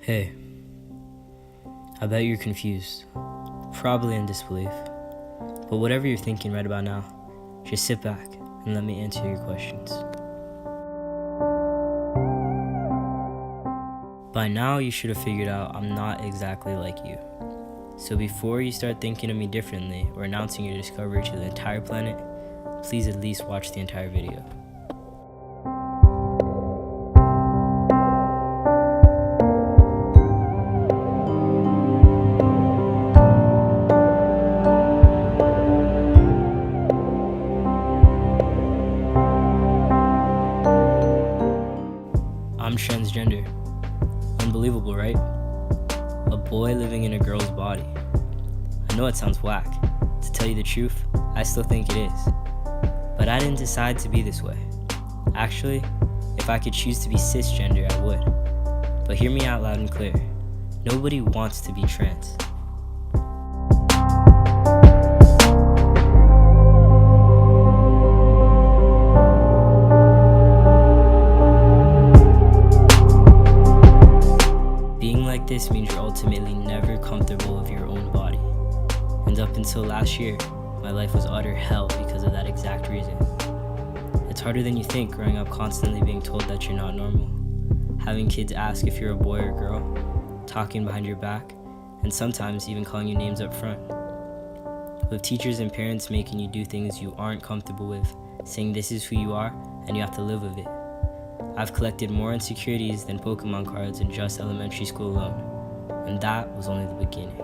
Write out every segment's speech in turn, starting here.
Hey, I bet you're confused, probably in disbelief, but whatever you're thinking right about now, just sit back and let me answer your questions. By now, you should have figured out I'm not exactly like you. So before you start thinking of me differently or announcing your discovery to the entire planet, please at least watch the entire video. I'm transgender. Unbelievable, right? A boy living in a girl's body. I know it sounds whack. To tell you the truth, I still think it is. But I didn't decide to be this way. Actually, if I could choose to be cisgender, I would. But hear me out loud and clear. Nobody wants to be trans. This means you're ultimately never comfortable with your own body. And up until last year, my life was utter hell because of that exact reason. It's harder than you think growing up constantly being told that you're not normal. Having kids ask if you're a boy or girl, talking behind your back, and sometimes even calling you names up front. With teachers and parents making you do things you aren't comfortable with, saying this is who you are and you have to live with it. I've collected more insecurities than Pokemon cards in just elementary school alone, and that was only the beginning.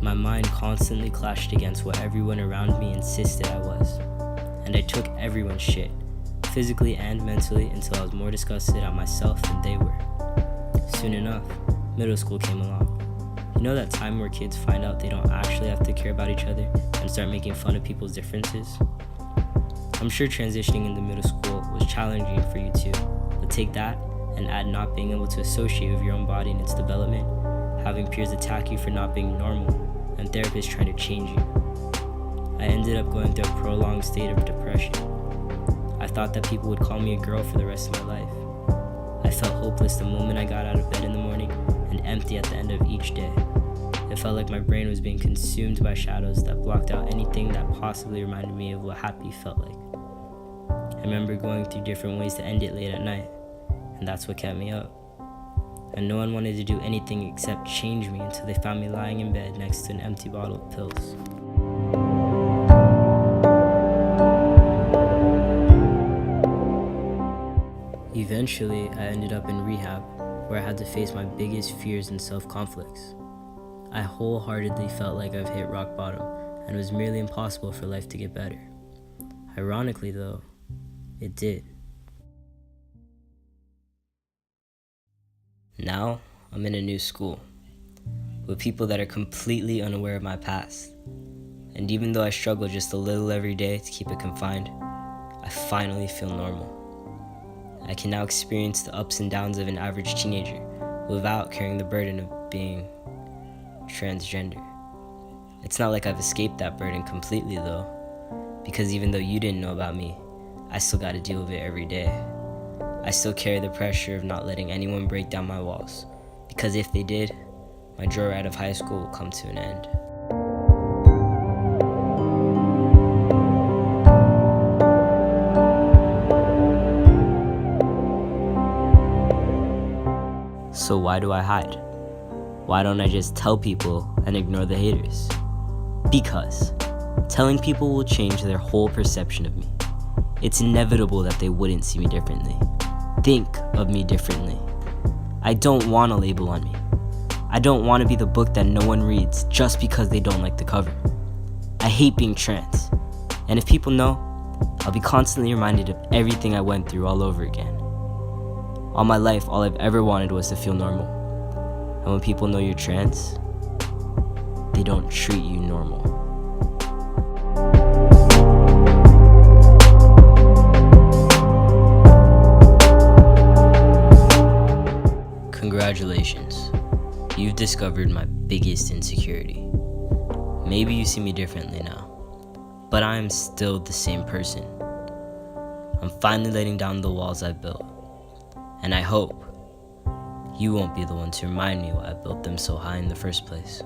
My mind constantly clashed against what everyone around me insisted I was, and I took everyone's shit, physically and mentally, until I was more disgusted at myself than they were. Soon enough, middle school came along. You know that time where kids find out they don't actually have to care about each other and start making fun of people's differences? I'm sure transitioning into middle school was challenging for you too, but take that and add not being able to associate with your own body and its development, having peers attack you for not being normal, and therapists trying to change you. I ended up going through a prolonged state of depression. I thought that people would call me a girl for the rest of my life. I felt hopeless the moment I got out of bed in the morning and empty at the end of each day. It felt like my brain was being consumed by shadows that blocked out anything that possibly reminded me of what happy felt like. I remember going through different ways to end it late at night, and that's what kept me up. And no one wanted to do anything except change me until they found me lying in bed next to an empty bottle of pills. Eventually, I ended up in rehab, where I had to face my biggest fears and self-conflicts. I wholeheartedly felt like I've hit rock bottom, and it was merely impossible for life to get better. Ironically though, it did. Now, I'm in a new school, with people that are completely unaware of my past. And even though I struggle just a little every day to keep it confined, I finally feel normal. I can now experience the ups and downs of an average teenager without carrying the burden of being transgender. It's not like I've escaped that burden completely though, because even though you didn't know about me, I still gotta deal with it every day. I still carry the pressure of not letting anyone break down my walls, because if they did, my joyride of high school will come to an end. So why do I hide? Why don't I just tell people and ignore the haters? Because telling people will change their whole perception of me. It's inevitable that they wouldn't see me differently, think of me differently. I don't want a label on me. I don't want to be the book that no one reads just because they don't like the cover. I hate being trans, and if people know, I'll be constantly reminded of everything I went through all over again. All my life, all I've ever wanted was to feel normal. And when people know you're trans, they don't treat you normal. Congratulations, you've discovered my biggest insecurity. Maybe you see me differently now, but I am still the same person. I'm finally letting down the walls I built. And I hope you won't be the one to remind me why I built them so high in the first place.